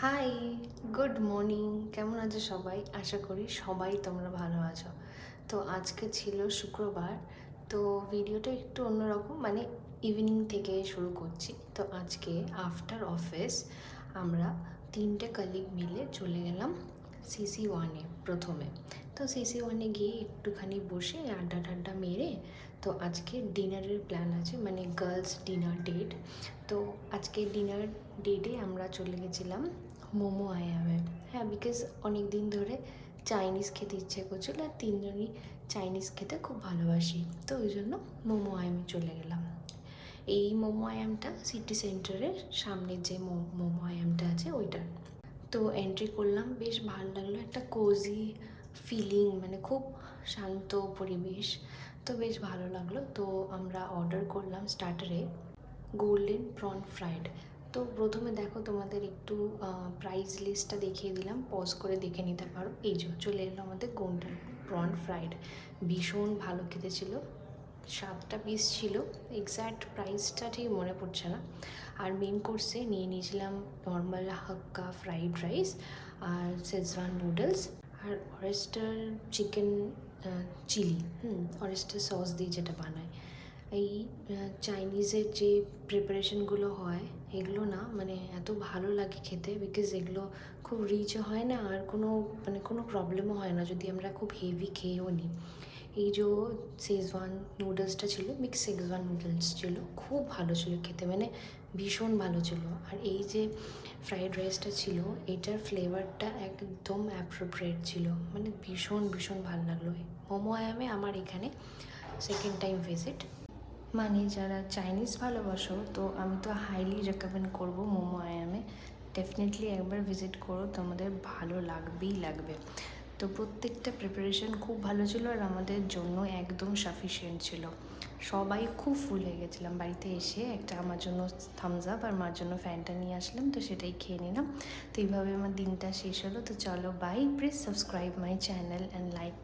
High, good morning. কেমন আছো সবাই? আশা করি সবাই তোমরা ভালো আছো। তো আজকে ছিল শুক্রবার। তো ভিডিওটা একটু অন্যরকম, মানে ইভিনিং থেকে শুরু করছি। তো আজকে আফটার অফিস আমরা তিনটে কলিগ মিলে চলে গেলাম সিসি ওয়ানে প্রথমে। তো সিসি ওয়ানে গিয়ে একটুখানি বসে আড্ডা টাড্ডা মেরে, তো আজকে ডিনারের প্ল্যান আছে, মানে গার্লস ডিনার ডেট। তো আজকে ডিনার ডেটে আমরা চলে গেছিলাম মোমো আয়ামে। হ্যাঁ, বিকজ অনেক দিন ধরে চাইনিজ খেতে ইচ্ছে করছিল, আর তিনজনই চাইনিজ খেতে খুব ভালোবাসি। তো ওই জন্য মোমো আয়ামে চলে গেলাম। এই মোমো আয়ামটা সিটি সেন্টারের সামনে যে মোমো আয়ামটা আছে ওইটা। তো এন্ট্রি করলাম, বেশ ভালো লাগলো, একটা কোজি ফিলিং, মানে খুব শান্ত পরিবেশ। তো বেশ ভালো লাগলো। তো আমরা অর্ডার করলাম স্টার্টারে গোল্ডেন প্রন ফ্রাইড। তো প্রথমে দেখো, তোমাদের একটু প্রাইস লিস্টটা দেখিয়ে দিলাম, পজ করে দেখে নিতে পারো। এই যে চলে এলো আমাদের গোল্ডেন প্রন ফ্রাইড। ভীষণ ভালো খেতে ছিল, 7টা পিস ছিল। এক্স্যাক্ট প্রাইসটা ঠিক মনে পড়ছে না। আর মেন কোর্সে নিয়ে নিয়েছিলাম নর্মাল হাক্কা ফ্রাইড রাইস, আর শেজওয়ান নুডলস, আর oyster chicken chilli. Oyster sauce দিয়ে যেটা বানায়। এই চাইনিজের যে প্রিপারেশনগুলো হয়, এগুলো না মানে এত ভালো লাগে খেতে, বিকজ এগুলো খুব রিচও হয় না, আর কোনো প্রবলেমও হয় না যদি আমরা খুব হেভি খেয়েও নিই। এই যে শেজওয়ান নুডলসটা ছিল, মিক্স শেজওয়ান নুডলস ছিল, খুব ভালো ছিল খেতে, মানে ভীষণ ভালো ছিল। আর এই যে ফ্রাইড রাইসটা ছিল, এটার ফ্লেভারটা একদম অ্যাপ্রোপ্রিয়েট ছিল, মানে ভীষণ ভীষণ ভালো লাগলো। মোমো আয়ামে আমার এখানে সেকেন্ড টাইম ভিজিট। মানে যারা চাইনিজ ভালোবাসো, তো আমি তো হাইলি রেকমেন্ড করব মোমো আয়ামে। ডেফিনেটলি একবার ভিজিট করো, তোমাদের ভালো লাগবেই লাগবে। তো প্রত্যেকটা প্রিপারেশন খুব ভালো ছিল, আর আমাদের জন্য একদম সাফিসিয়েন্ট ছিল। সবাই খুব ফুল হয়ে গেছিলাম। বাড়িতে এসে একটা আমার জন্য থামস আপ আর মার জন্য ফ্যানটা নিয়ে আসলাম, তো সেটাই খেয়ে নিলাম। তো এইভাবে আমার দিনটা শেষ হলো। তো চলো bye, please subscribe my channel and like